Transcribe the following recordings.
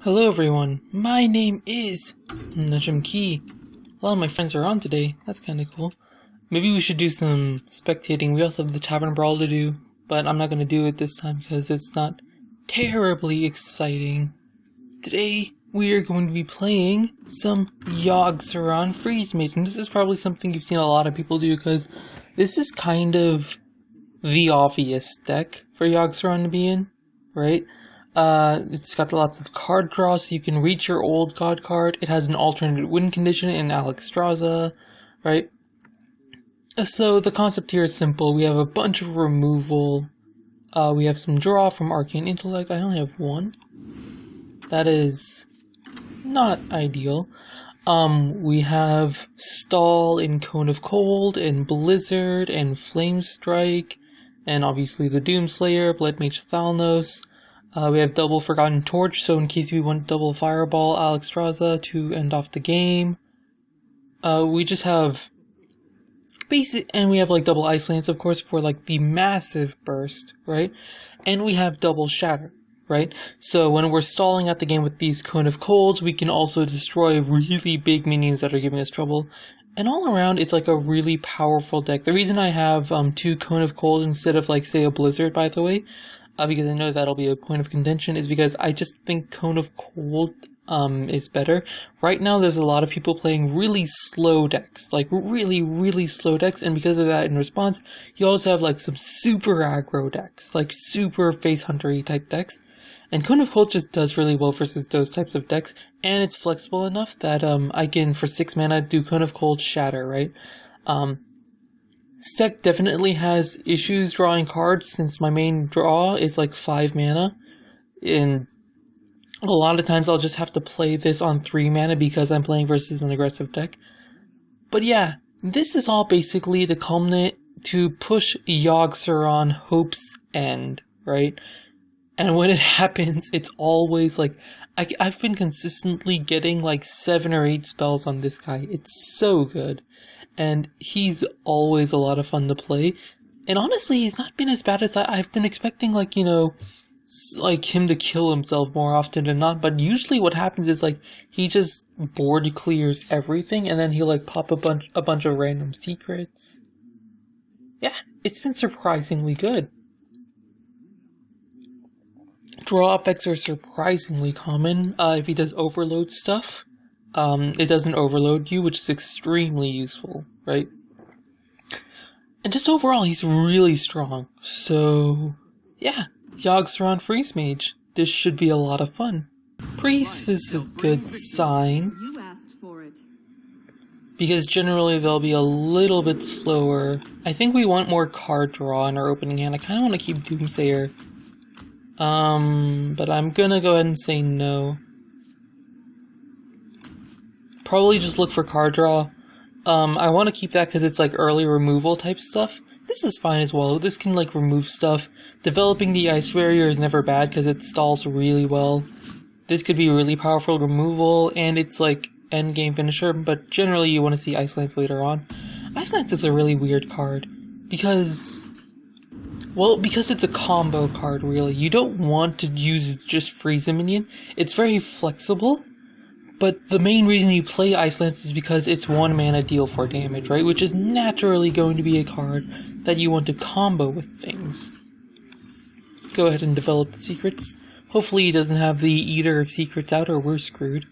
Hello everyone, my name is Nujumkey. A lot of my friends are on today, that's kinda cool. Maybe we should do some spectating. We also have the Tavern Brawl to do, but I'm not gonna do it this time because it's not terribly exciting. Today, we are going to be playing some Yogg-Saron Freeze Mage, and this is probably something you've seen a lot of people do because this is kind of the obvious deck for Yogg-Saron to be in, right? It's got lots of card draw, so you can reach your old god card. It has an alternate win condition in Alexstrasza, right? So the concept here is simple. We have a bunch of removal. We have some draw from Arcane Intellect. I only have one. That is not ideal. We have Stall in Cone of Cold, and Blizzard, and Flame Strike, and obviously the Doomslayer, Blood Mage Thalnos. We have double Forgotten Torch, so in case we want double Fireball Alexstrasza to end off the game. We just have and we have like double Ice Lance, of course, for like the massive burst, right? And we have double Shatter, right? So when we're stalling out the game with these Cone of Colds, we can also destroy really big minions that are giving us trouble. And all around, it's like a really powerful deck. The reason I have two Cone of Cold instead of like, say, a Blizzard, by the way, because I know that'll be a point of contention, is because I just think Cone of Cold is better. Right now there's a lot of people playing really slow decks, like really slow decks, and because of that, in response, you also have like some super aggro decks, like super face hunter-y type decks, and Cone of Cold just does really well versus those types of decks, and it's flexible enough that I can, for 6 mana, do Cone of Cold Shatter, right? This deck definitely has issues drawing cards since my main draw is like 5 mana, and a lot of times I'll just have to play this on 3 mana because I'm playing versus an aggressive deck. But yeah, this is all basically to culminate to push Yogg-Saron Hope's End, right? And when it happens, it's always like, I've been consistently getting like 7 or 8 spells on this guy. It's so good. And he's always a lot of fun to play. And honestly, he's not been as bad as I've been expecting, like, you know, like him to kill himself more often than not. But usually what happens is, like, he just board clears everything, and then he'll, like, pop a bunch of random secrets. Yeah, it's been surprisingly good. Draw effects are surprisingly common, if he does overload stuff. It doesn't overload you, which is extremely useful, right? And just overall, he's really strong. So, yeah, Yogg-Saron Freeze Mage. This should be a lot of fun. Priest is a good sign, because generally they'll be a little bit slower. I think we want more card draw in our opening hand. I kind of want to keep Doomsayer. But I'm gonna go ahead and say no. Probably just look for card draw. I want to keep that because it's like early removal type stuff. This is fine as well. This can like remove stuff. Developing the Ice Barrier is never bad because it stalls really well. This could be really powerful removal, and it's like end game finisher, but generally you want to see Ice Lance later on. Ice Lance is a really weird card because it's a combo card, really. You don't want to use it just freeze a minion. It's very flexible. But the main reason you play Ice Lance is because it's 1 mana deal 4 damage, right? Which is naturally going to be a card that you want to combo with things. Let's go ahead and develop the secrets. Hopefully he doesn't have the Eater of Secrets out, or we're screwed.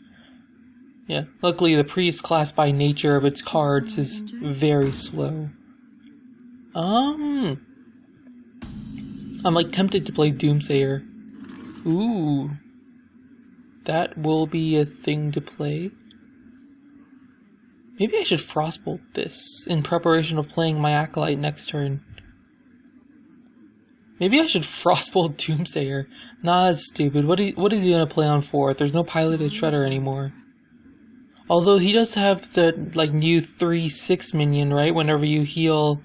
Yeah, luckily the Priest class by nature of its cards is very slow. I'm like tempted to play Doomsayer. Ooh. That will be a thing to play. Maybe I should Frostbolt this in preparation of playing my Acolyte next turn. Maybe I should Frostbolt Doomsayer. Nah, that's stupid. What is he gonna play on 4th? There's no Piloted Shredder anymore. Although he does have the like new 3/6 minion, right? Whenever you heal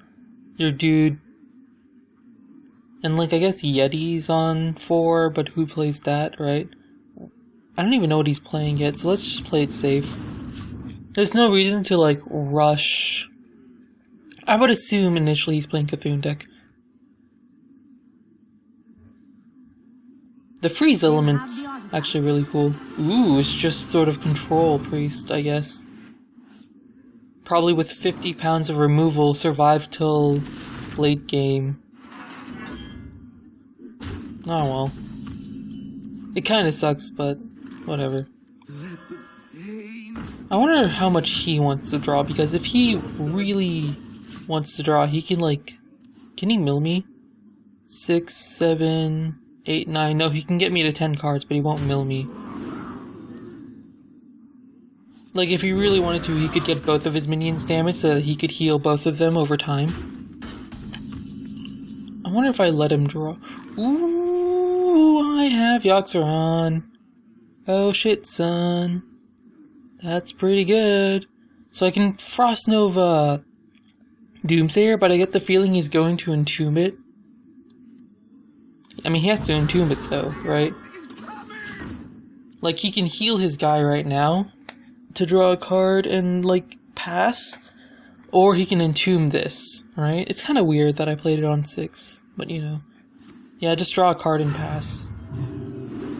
your dude. And like I guess Yeti's on 4, but who plays that, right? I don't even know what he's playing yet, so let's just play it safe. There's no reason to, like, rush. I would assume initially he's playing Cthulhu deck. The freeze element's actually really cool. Ooh, it's just sort of control priest, I guess. Probably with 50 pounds of removal, survive till late game. Oh well. It kinda sucks, but whatever. I wonder how much he wants to draw, because if he really wants to draw, he can like... Can he mill me? 6, 7, 8, 9... No, he can get me to 10 cards, but he won't mill me. Like, if he really wanted to, he could get both of his minions damaged so that he could heal both of them over time. I wonder if I let him draw. Ooh, I have Yogg-Saron. Oh shit, son. That's pretty good. So I can Frost Nova Doomsayer, but I get the feeling he's going to entomb it. I mean, he has to entomb it though, right? Like, he can heal his guy right now to draw a card and, like, pass. Or he can entomb this, right? It's kind of weird that I played it on 6, but you know. Yeah, just draw a card and pass.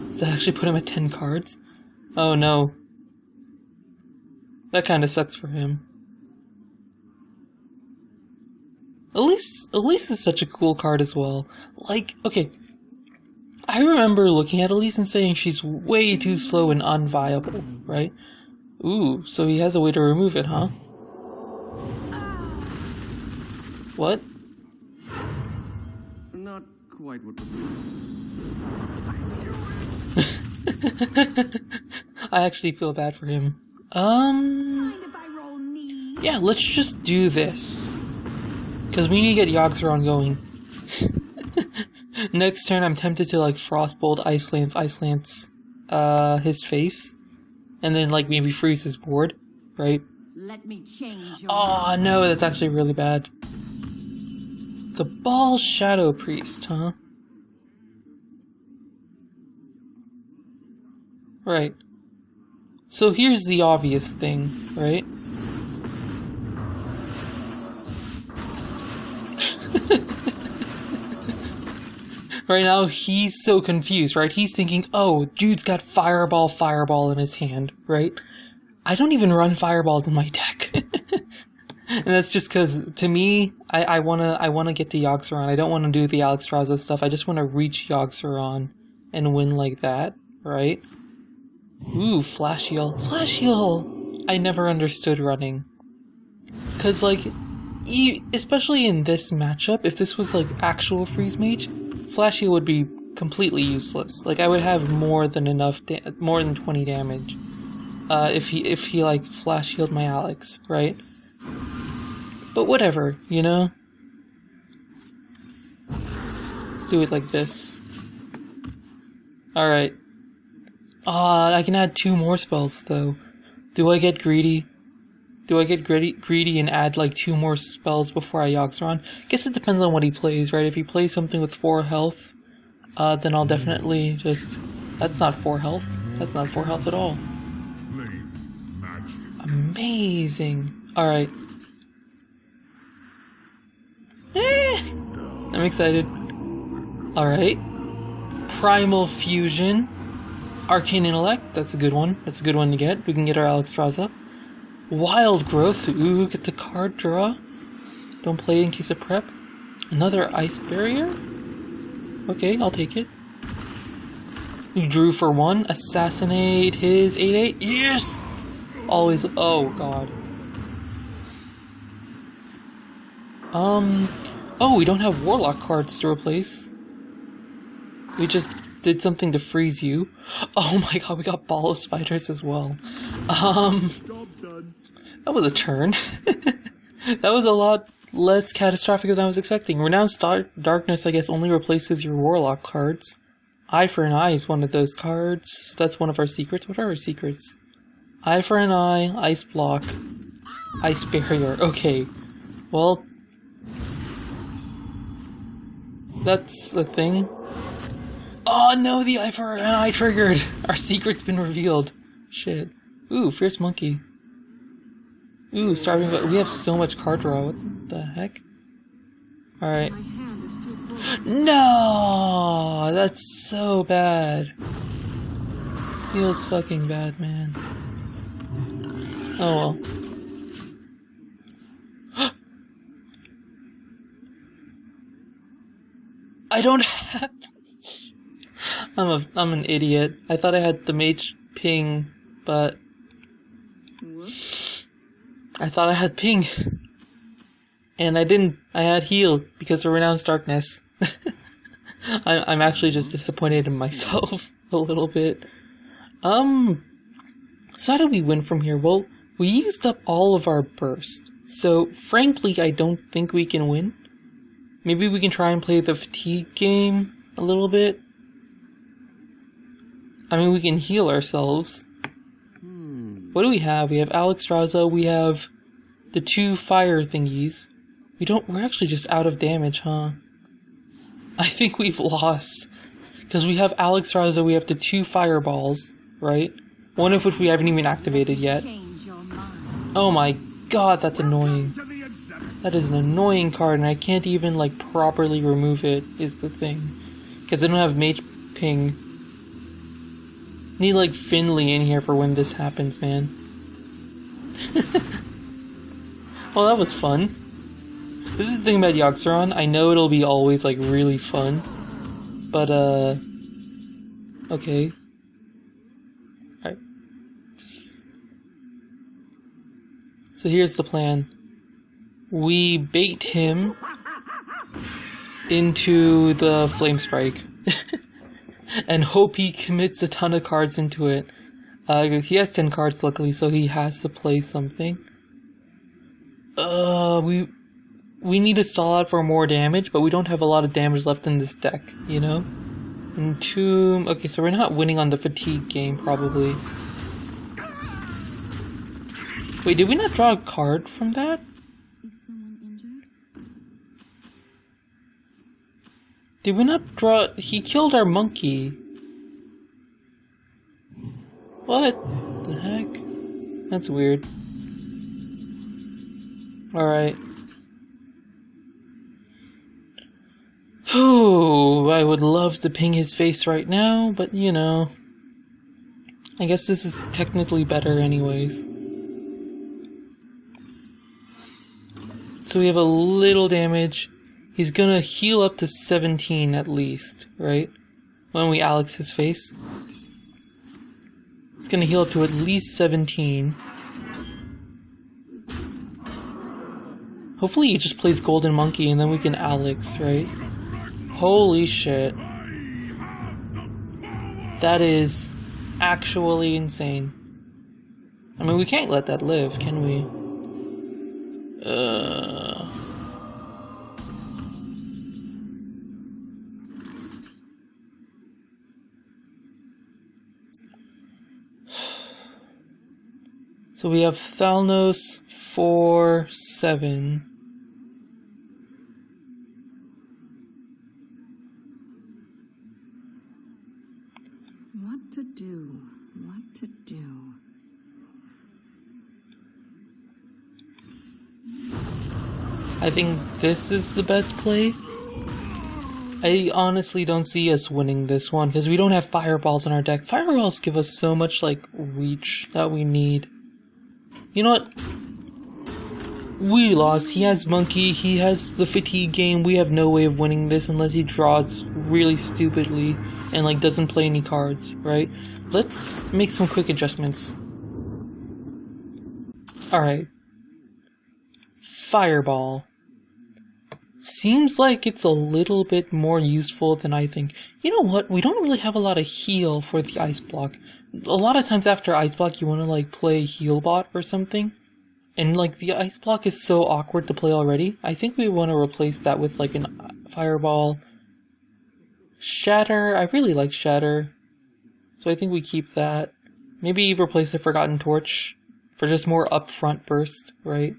Does that actually put him at 10 cards? Oh no. That kind of sucks for him. Elise is such a cool card as well. Like, okay. I remember looking at Elise and saying she's way too slow and unviable, right? Ooh, so he has a way to remove it, huh? What? Not quite what I actually feel bad for him. Yeah, let's just do this. Because we need to get Yogg-Saron going. Next turn, I'm tempted to, like, Frostbolt, Ice Lance, his face. And then, like, maybe freeze his board, right? Let me change your Oh, no, that's actually really bad. Cabal Shadow Priest, huh? Right. So here's the obvious thing, right? Right now, he's so confused, right? He's thinking, oh, dude's got Fireball in his hand, right? I don't even run Fireballs in my deck. And that's just because, to me, I wanna get the Yogg-Saron. I don't want to do the Alexstrasza stuff. I just want to reach Yogg-Saron and win like that, right? Ooh, Flash Heal. Flash Heal! I never understood running. Because, like, especially in this matchup, if this was, like, actual Freeze Mage, Flash Heal would be completely useless. Like, I would have more than enough, more than 20 damage. If he, like, Flash Healed my Alex, right? But whatever, you know? Let's do it like this. Alright. I can add 2 more spells, though. Do I get greedy? Do I get greedy and add, like, 2 more spells before I Yogg-Saron? Guess it depends on what he plays, right? If he plays something with 4 health, then I'll definitely just... That's not 4 health. That's not 4 health at all. Amazing. Alright. I'm excited. Alright. Primal Fusion. Arcane Intellect. That's a good one. That's a good one to get. We can get our Alexstrasza. Wild Growth. Ooh, get the card draw. Don't play in case of prep. Another Ice Barrier. Okay, I'll take it. You drew for 1. Assassinate his 8/8. Yes! Always. Oh, God. Oh, we don't have Warlock cards to replace. We just did something to freeze you. Oh my god, we got Ball of Spiders as well. That was a turn. That was a lot less catastrophic than I was expecting. Renounced Darkness, I guess, only replaces your Warlock cards. Eye for an Eye is one of those cards. That's one of our secrets. What are our secrets? Eye for an Eye, Ice Block, Ice Barrier. Okay. Well, that's the thing. Oh no, the Eye for an Eye triggered! Our secret's been revealed. Shit. Ooh, Fierce Monkey. Ooh, Starving But we have so much card draw. What the heck? Alright. No! That's so bad. Feels fucking bad, man. Oh well. I don't have... I'm an idiot. I thought I had the mage ping, but... I thought I had ping. And I didn't. I had heal because of Renounced Darkness. I'm actually just disappointed in myself a little bit. So how do we win from here? Well, we used up all of our burst. So, frankly, I don't think we can win. Maybe we can try and play the fatigue game a little bit. I mean, we can heal ourselves. What do we have? We have Alexstrasza, we have the 2 fire thingies. We're actually just out of damage, huh? I think we've lost. Because we have Alexstrasza, we have the 2 fireballs, right? One of which we haven't even activated yet. Oh my god, that's annoying. That is an annoying card, and I can't even, like, properly remove it, is the thing. Because I don't have Mage Ping. Need, like, Finley in here for when this happens, man. Well, that was fun. This is the thing about Yogg-Saron. I know it'll be always, like, really fun. But, okay. Alright. So here's the plan. We bait him into the Flame Strike. And hope he commits a ton of cards into it. He has 10 cards, luckily, so he has to play something. We need to stall out for more damage, but we don't have a lot of damage left in this deck, you know? Entomb... Okay, so we're not winning on the fatigue game, probably. Wait, did we not draw a card from that? Is someone injured? Did we not draw... He killed our monkey. What the heck? That's weird. Alright. Oh, I would love to ping his face right now, but you know. I guess this is technically better anyways. So we have a little damage. He's gonna heal up to 17 at least, right? When we Alex his face. He's gonna heal up to at least 17. Hopefully he just plays Golden Monkey and then we can Alex, right? Holy shit. That is actually insane. I mean, we can't let that live, can we? So we have Thalnos 4/7. What to do? What to do? I think this is the best play. I honestly don't see us winning this one because we don't have fireballs in our deck. Fireballs give us so much like reach that we need. You know what? We lost. He has monkey, he has the fatigue game. We have no way of winning this unless he draws really stupidly and like doesn't play any cards, right? Let's make some quick adjustments. Alright. Fireball. Seems like it's a little bit more useful than I think. You know what? We don't really have a lot of heal for the ice block. A lot of times after ice block you want to like play heal bot or something. And like the ice block is so awkward to play already. I think we want to replace that with like an fireball. Shatter. I really like Shatter. So I think we keep that. Maybe replace the Forgotten Torch for just more upfront burst, right?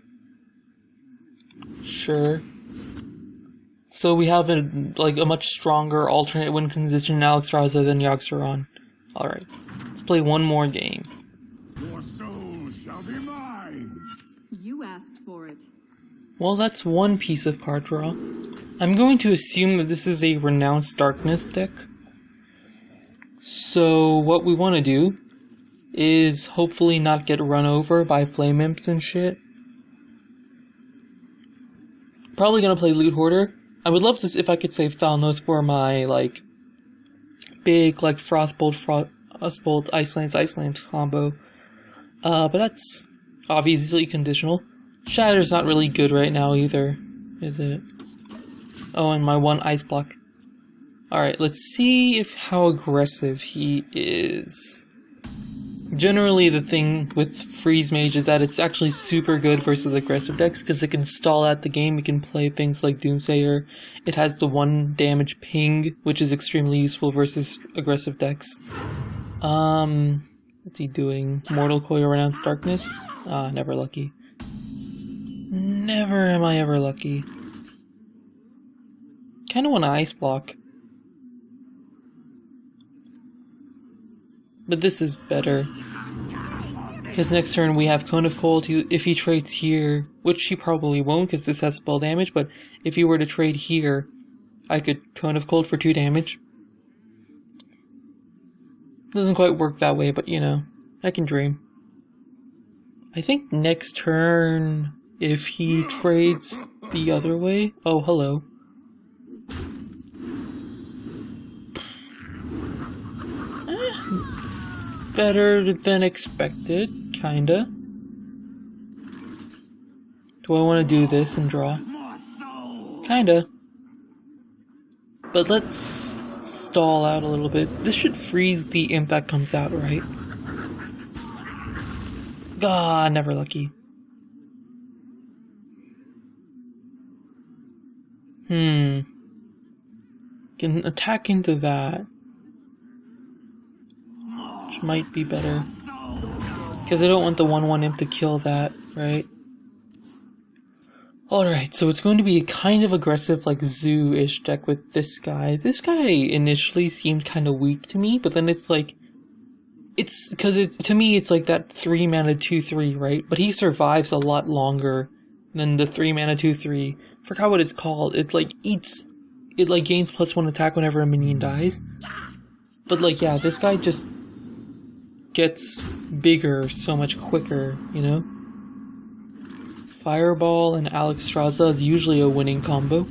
Sure. So we have a much stronger alternate win condition in Alexstrasza than Yogg-Saron. Alright. Let's play one more game. Your soul shall be mine. You asked for it. Well, that's one piece of card draw. I'm going to assume that this is a Renounced Darkness deck. So what we want to do is hopefully not get run over by Flame Imps and shit. Probably gonna play Loot Hoarder. I would love this if I could save Thalnos for my, like, big, like, Frostbolt, Ice Lance combo. But that's obviously conditional. Shatter's not really good right now either, is it? Oh, and my one Ice Block. Alright, let's see how aggressive he is. Generally, the thing with Freeze Mage is that it's actually super good versus aggressive decks, because it can stall out the game. You can play things like Doomsayer. It has the 1 damage ping, which is extremely useful versus aggressive decks. What's he doing? Mortal Coil, Renounced Darkness? Ah, never lucky. Never am I ever lucky. Kinda want to Ice Block. But this is better. Because next turn we have Cone of Cold. If he trades here, which he probably won't because this has spell damage, but if he were to trade here, I could Cone of Cold for 2 damage. Doesn't quite work that way, but you know, I can dream. I think next turn, if he trades the other way... Oh, hello. Better than expected, kinda. Do I want to do this and draw? Kinda. But let's stall out a little bit. This should freeze the imp that comes out, right? Ah, never lucky. Can attack into that. Which might be better. Because I don't want the 1/1 imp to kill that, right? Alright, so it's going to be a kind of aggressive, like, zoo-ish deck with this guy. This guy initially seemed kind of weak to me, but then it's like... It's... Because to me, it's like that 3 mana 2/3, right? But he survives a lot longer than the 3 mana 2/3. Forgot what it's called. It, like, eats... It, like, gains +1 attack whenever a minion dies. But, like, yeah, this guy just... gets bigger so much quicker, you know? Fireball and Alexstrasza is usually a winning combo.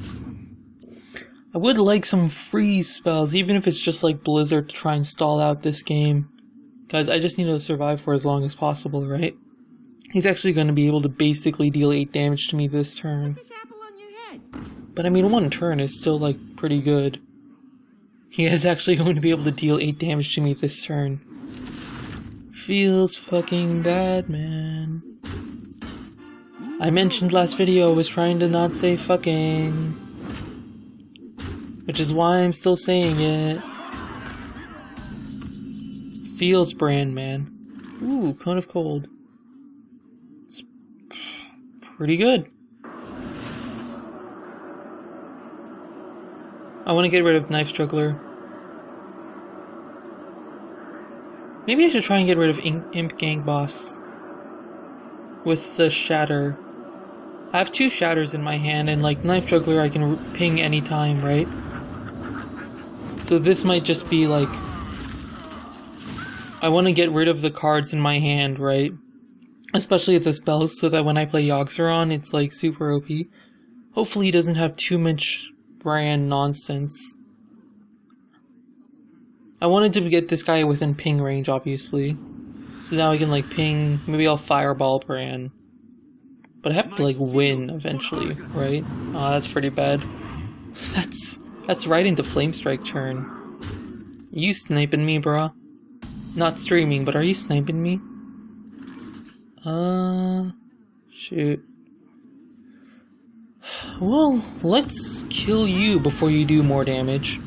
I would like some freeze spells, even if it's just like Blizzard to try and stall out this game. Guys, I just need to survive for as long as possible, right? He's actually going to be able to basically deal 8 damage to me this turn. But I mean, 1 turn is still like pretty good. He is actually going to be able to deal 8 damage to me this turn. Feels fucking bad, man. I mentioned last video I was trying to not say fucking. Which is why I'm still saying it. Feels brand, man. Ooh, Cone of Cold. It's pretty good. I want to get rid of Knife Struggler. Maybe I should try and get rid of Imp Gang Boss with the Shatter. I have 2 Shatters in my hand, and like Knife Juggler I can ping anytime, right? So this might just be like... I want to get rid of the cards in my hand, right? Especially the spells, so that when I play Yogg-Saron, it's like super OP. Hopefully he doesn't have too much brand nonsense. I wanted to get this guy within ping range, obviously. So now I can, like, ping... Maybe I'll Fireball Bran. But I have to, like, win eventually, right? Aw, that's pretty bad. That's right into Flame Strike turn. You sniping me, brah? Not streaming, but are you sniping me? Shoot. Well, let's kill you before you do more damage.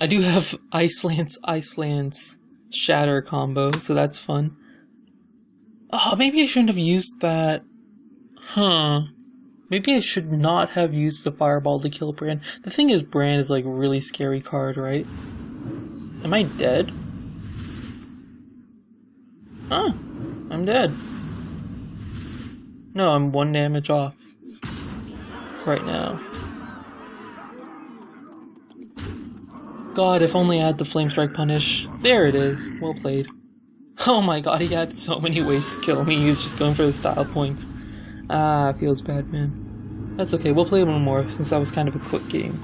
I do have Ice Lance, Shatter combo, so that's fun. Oh, maybe I shouldn't have used that. Huh. Maybe I should not have used the Fireball to kill Bran. The thing is, Bran is like a really scary card, right? Am I dead? Huh. I'm dead. No, I'm 1 damage off. right now. God, if only I had the Flame Strike punish. There it is. Well played. Oh my god, he had so many ways to kill me. He was just going for the style points. Ah, feels bad, man. That's okay, we'll play one more, since that was kind of a quick game.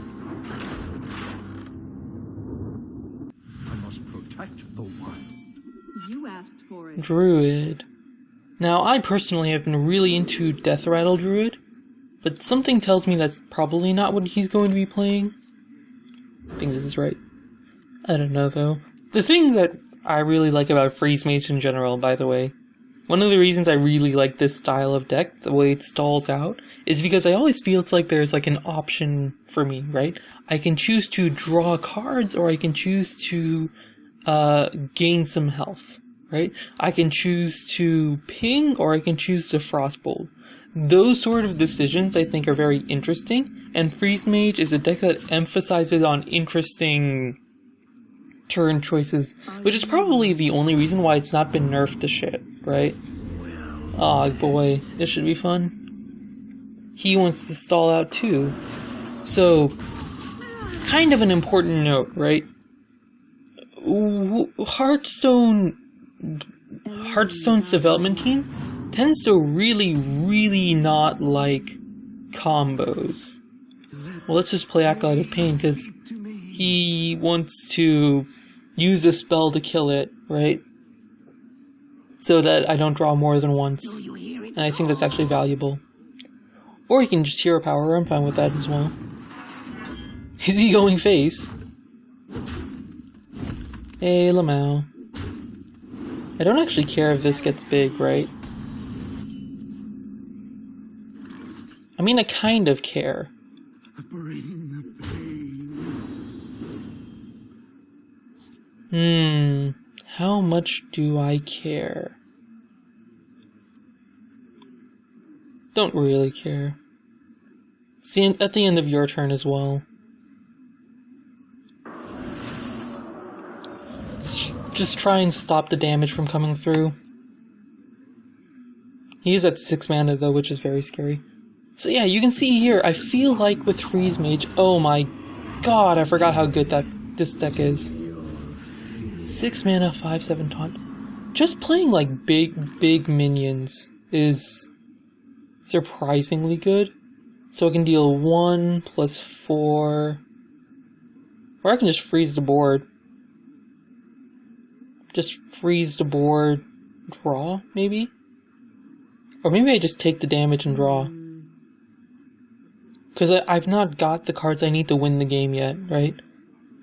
I must protect the one. You asked for it. Druid. Now, I personally have been really into Death Rattle Druid, but something tells me that's probably not what he's going to be playing. I think this is right. I don't know, though. The thing that I really like about Freeze Mage in general, by the way, one of the reasons I really like this style of deck, the way it stalls out, is because I always feel it's like there's like an option for me, right? I can choose to draw cards, or I can choose to gain some health, right? I can choose to ping, or I can choose to Frostbolt. Those sort of decisions I think are very interesting, and Freeze Mage is a deck that emphasizes on interesting turn choices, which is probably the only reason why it's not been nerfed to shit, right? Aw, boy, this should be fun. He wants to stall out too. So, kind of an important note, right? Hearthstone's development team tends to really not like combos. Well, let's just play Acolyte of Pain, because he wants to use a spell to kill it, right? So that I don't draw more than once. And I think that's actually valuable. Or he can just Hero Power, I'm fine with that as well. Is he going face? Hey, Lamau. I don't actually care if this gets big, right? I mean, I kind of care. Bring the pain. How much do I care? Don't really care. See, at the end of your turn as well. Just try and stop the damage from coming through. He is at 6 mana though, which is very scary. So yeah, you can see here, I feel like with Freeze Mage, oh my god, I forgot how good this deck is. 6 mana, 5/7 taunt. Just playing like big minions is surprisingly good. So I can deal 1 plus 4, or I can just freeze the board. Just freeze the board, draw, maybe? Or maybe I just take the damage and draw. Because I've not got the cards I need to win the game yet, right?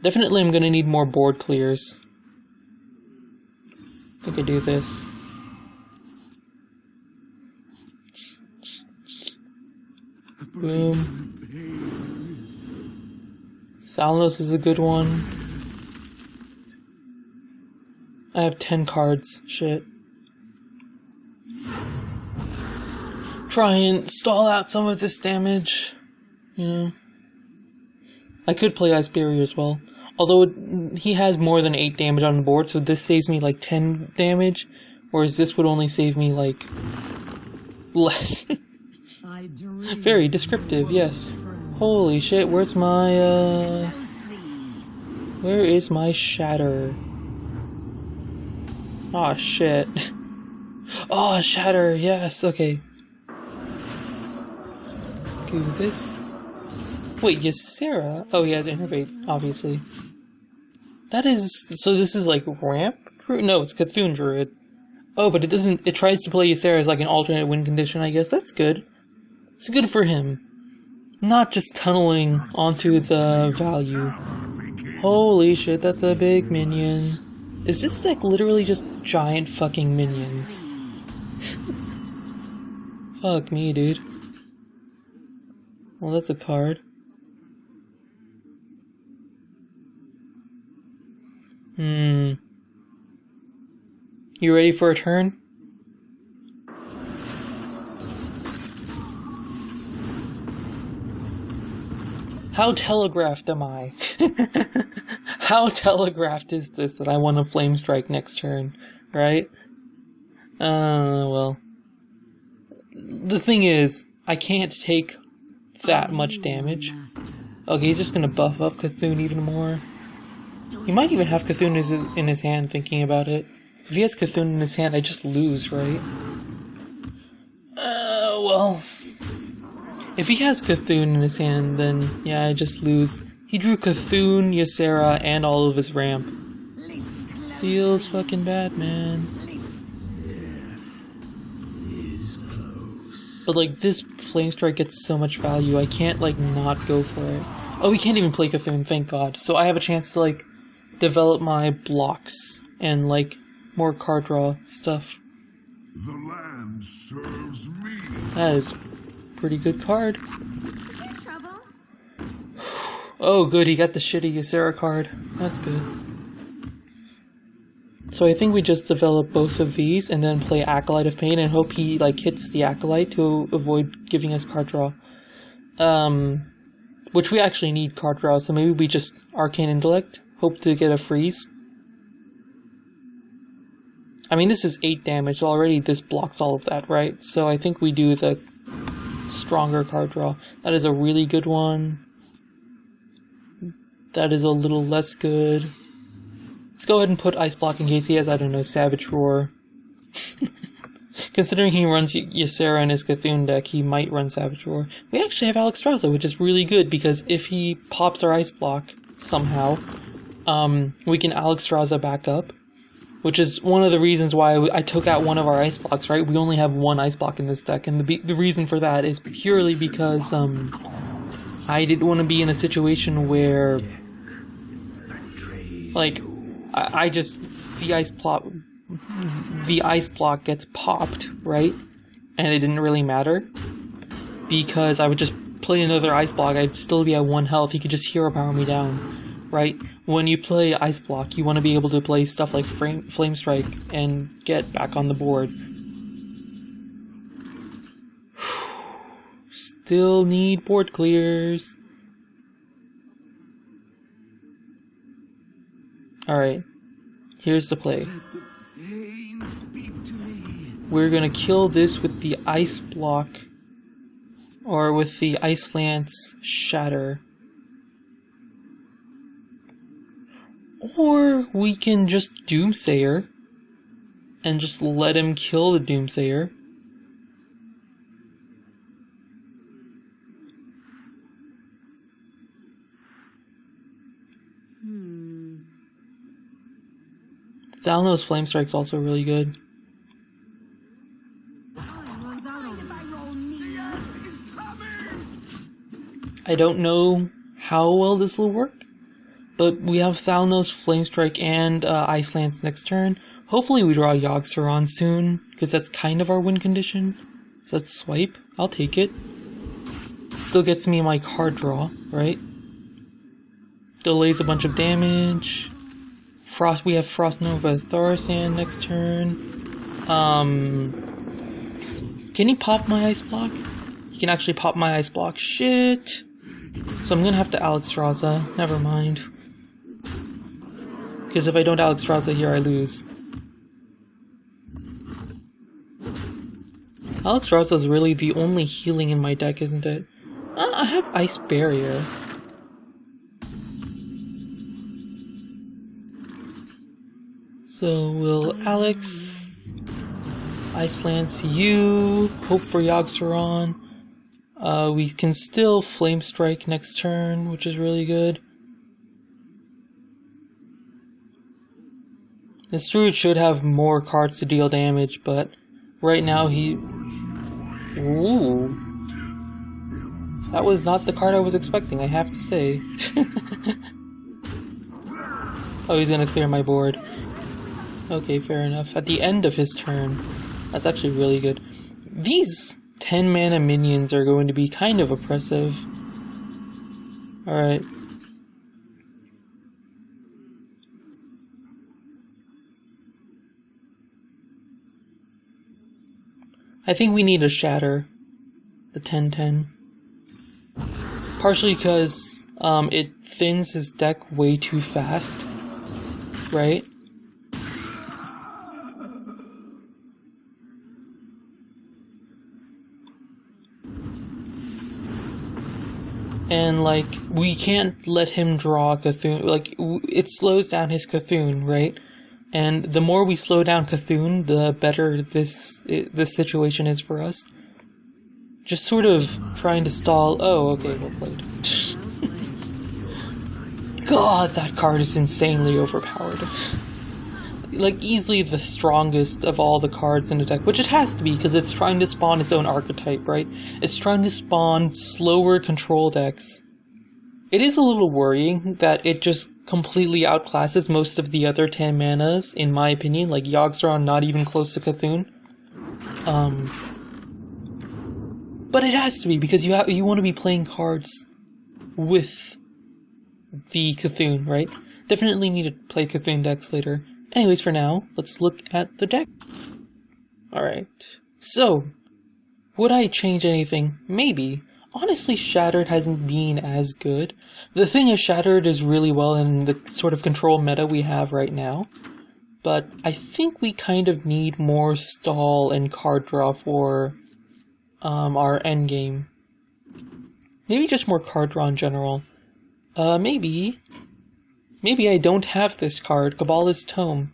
Definitely I'm gonna need more board clears. I think I do this. Boom. Thalnos is a good one. I have 10 cards. Shit. Try and stall out some of this damage. You know. I could play Ice Barrier as well. Although he has more than 8 damage on the board, so this saves me like 10 damage. Whereas this would only save me like less. Very descriptive, yes. Holy shit, where's my where is my shatter? Aw, shit. Oh, shatter, yes, okay. Let's do this. Wait, Yogg-Saron? Oh yeah, the Innervate, obviously. That is, so this is like Ramp? No, it's Cthulhu Druid. Oh, but it tries to play Yogg-Saron as like an alternate win condition, I guess. That's good. It's good for him. Not just tunneling onto the value. Holy shit, that's a big minion. Is this deck literally just giant fucking minions? Fuck me, dude. Well, that's a card. You ready for a turn? How telegraphed am I? How telegraphed is this that I want to Flame Strike next turn, right? Well. The thing is, I can't take that much damage. Okay, he's just gonna buff up Cthulhu even more. He might even have Cthulhu in his hand, thinking about it. If he has Cthulhu in his hand, I just lose, right? Well... If he has Cthulhu in his hand, then yeah, I just lose. He drew Cthulhu, Yogg-Saron, and all of his ramp. Feels fucking bad, man. But like, this Flame Strike gets so much value, I can't like not go for it. Oh, we can't even play Cthulhu, thank God. So I have a chance to like, develop my blocks, and like, more card draw stuff. The land serves me. That is a pretty good card. Oh good, he got the shitty Yogg-Saron card. That's good. So I think we just develop both of these and then play Acolyte of Pain and hope he like hits the Acolyte to avoid giving us card draw. Which we actually need card draw, so maybe we just Arcane Intellect, hope to get a freeze. I mean, this is 8 damage already, this blocks all of that, right? So I think we do the stronger card draw. That is a really good one. That is a little less good. Let's go ahead and put Ice Block in case he has, I don't know, Savage Roar. Considering he runs Yogg-Saron in his Cthulhu deck, he might run Savage Roar. We actually have Alexstrasza, which is really good, because if he pops our Ice Block, somehow, we can Alexstrasza back up. Which is one of the reasons why I took out one of our Ice Blocks, right? We only have one Ice Block in this deck, and the reason for that is purely because, I didn't want to be in a situation where, like, I just, the Ice Block gets popped, right? And it didn't really matter, because I would just play another Ice Block, I'd still be at 1 health, he could just hero power me down, right? When you play Ice Block, you want to be able to play stuff like Flame Strike and get back on the board. Still need board clears. Alright, here's the play. We're gonna kill this with the Ice Block, or with the Ice Lance Shatter. Or we can just Doomsayer and just let him kill the Doomsayer. Thalnos Flame Strike's also really good. I don't know how well this will work. But we have Thalnos, Flame Strike, and Ice Lance next turn. Hopefully we draw Yogg-Saron soon, because that's kind of our win condition. So let's swipe. I'll take it. Still gets me my card draw, right? Delays a bunch of damage. We have Frost Nova Thurs next turn. Can he pop my Ice Block? He can actually pop my Ice Block. Shit! So I'm gonna have to Alexstrasza. Never mind. Because if I don't Alexstrasza here, I lose. Alexstrasza is really the only healing in my deck, isn't it? I have Ice Barrier. So we'll Alex, Ice Lance you, hope for Yogg-Saron. We can still Flame Strike next turn, which is really good. This Druid should have more cards to deal damage, but right now he... Ooh. That was not the card I was expecting, I have to say. Oh, he's gonna clear my board. Okay, fair enough. At the end of his turn. That's actually really good. These 10 mana minions are going to be kind of oppressive. Alright. I think we need a Shatter. The 10-10. Partially because it thins his deck way too fast. Right? And, like, we can't let him draw Cthulhu. Like, it slows down his Cthulhu, right? And the more we slow down Cthulhu, the better this situation is for us. Just sort of trying to stall. Oh, okay, well played. God, that card is insanely overpowered. Like, easily the strongest of all the cards in the deck, which it has to be, because it's trying to spawn its own archetype, right? It's trying to spawn slower control decks. It is a little worrying that it just completely outclasses most of the other 10 manas, in my opinion, like Yogg-Saron not even close to Cthulhu. But it has to be, because you want to be playing cards with the Cthulhu, right? Definitely need to play Cthulhu decks later. Anyways, for now, let's look at the deck. Alright. So, would I change anything? Maybe. Honestly, Shattered hasn't been as good. The thing is, Shattered is really well in the sort of control meta we have right now. But I think we kind of need more stall and card draw for our endgame. Maybe just more card draw in general. Maybe I don't have this card, Kabbalah's Tome.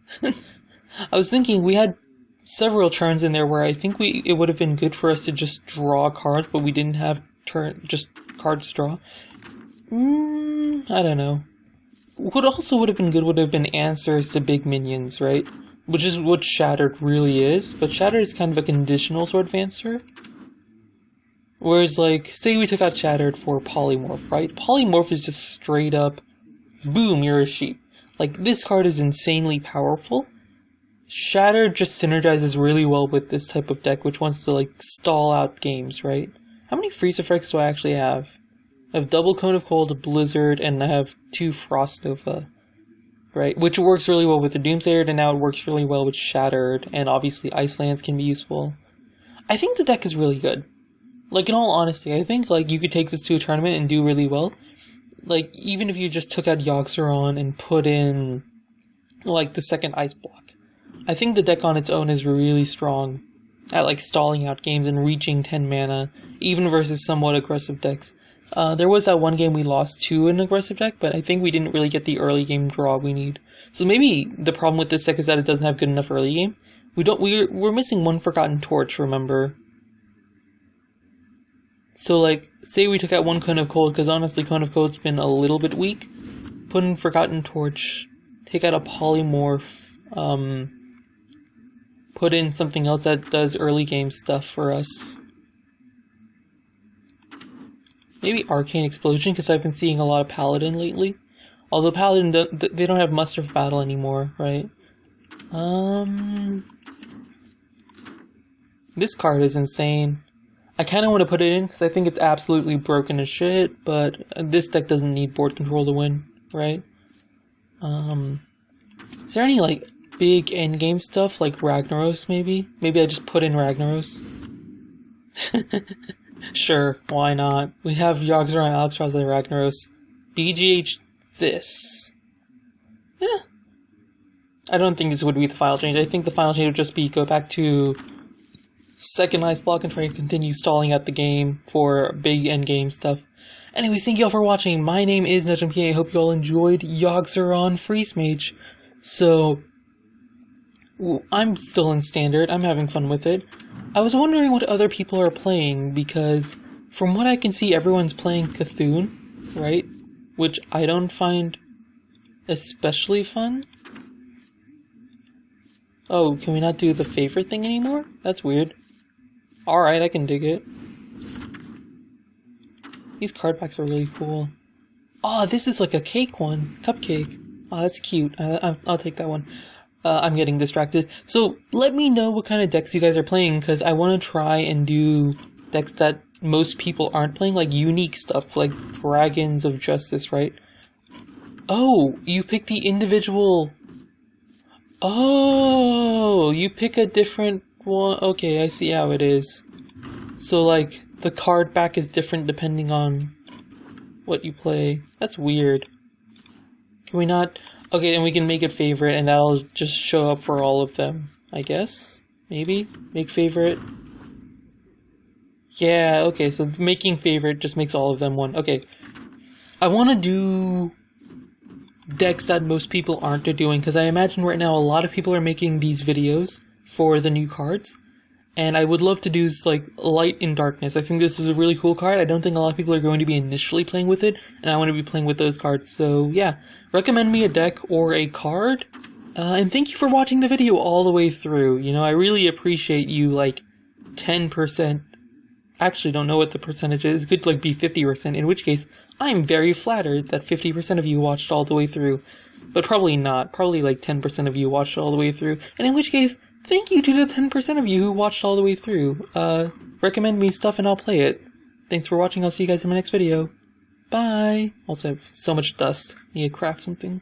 I was thinking we had several turns in there where I think it would have been good for us to just draw cards, but we didn't have just cards to draw. I don't know. What also would have been good would have been answers to big minions, right? Which is what Shattered really is, but Shattered is kind of a conditional sort of answer. Whereas, like, say we took out Shattered for Polymorph, right? Polymorph is just straight up, boom, you're a sheep. Like, this card is insanely powerful. Shattered just synergizes really well with this type of deck, which wants to, like, stall out games, right? How many freeze effects do I actually have? I have double Cone of Cold, a Blizzard, and I have 2 Frost Nova, right? Which works really well with the Doomsayer, and now it works really well with Shattered, and obviously Ice Lands can be useful. I think the deck is really good. Like, in all honesty, I think, like, you could take this to a tournament and do really well. Like, even if you just took out Yogg-Saron and put in, like, the second Ice Block. I think the deck on its own is really strong at, like, stalling out games and reaching 10 mana, even versus somewhat aggressive decks. There was that one game we lost to an aggressive deck, but I think we didn't really get the early game draw we need. So maybe the problem with this deck is that it doesn't have good enough early game. We're missing one Forgotten Torch, remember? So, like, say we took out one Cone of Cold, because honestly Cone of Cold's been a little bit weak. Put in Forgotten Torch, take out a Polymorph, put in something else that does early game stuff for us. Maybe Arcane Explosion, because I've been seeing a lot of Paladin lately. Although Paladin, they don't have Muster of Battle anymore, right? This card is insane. I kind of want to put it in, because I think it's absolutely broken as shit, but this deck doesn't need board control to win, right? Is there any, like, big endgame stuff, like Ragnaros, maybe? Maybe I just put in Ragnaros? Sure, why not? We have Yogg-Saron, Alexstrasza, and Ragnaros. BGH this. Yeah. I don't think this would be the final change. I think the final change would just be go back to second Ice Block and try to continue stalling out the game for big endgame stuff. Anyways, thank you all for watching. My name is nujumkey. I hope you all enjoyed Yogg-Saron Freeze Mage. So, I'm still in Standard. I'm having fun with it. I was wondering what other people are playing, because from what I can see, everyone's playing Cthulhu, right? Which I don't find especially fun. Oh, can we not do the favorite thing anymore? That's weird. Alright, I can dig it. These card packs are really cool. Oh, this is like a cake one. Cupcake. Oh, that's cute. I'll take that one. I'm getting distracted. So, let me know what kind of decks you guys are playing, because I want to try and do decks that most people aren't playing, like unique stuff, like Dragons of Justice, right? Oh, you pick the individual... Oh, you pick a different one. Okay, I see how it is. So, like, the card back is different depending on what you play. That's weird. Can we not... Okay, and we can make it favorite, and that'll just show up for all of them, I guess? Maybe? Make favorite? Yeah, okay, so making favorite just makes all of them one. Okay. I want to do decks that most people aren't doing, because I imagine right now a lot of people are making these videos for the new cards, and I would love to do like Light in Darkness. I think this is a really cool card. I don't think a lot of people are going to be initially playing with it, and I want to be playing with those cards. So yeah, recommend me a deck or a card, and thank you for watching the video all the way through. You know, I really appreciate you, like 10%. Actually don't know what the percentage is. It could like be 50%, in which case I'm very flattered that 50% of you watched all the way through. But probably not. Probably like 10% of you watched all the way through. And in which case, thank you to the 10% of you who watched all the way through. Recommend me stuff and I'll play it. Thanks for watching. I'll see you guys in my next video. Bye! Also I have so much dust. Need to craft something.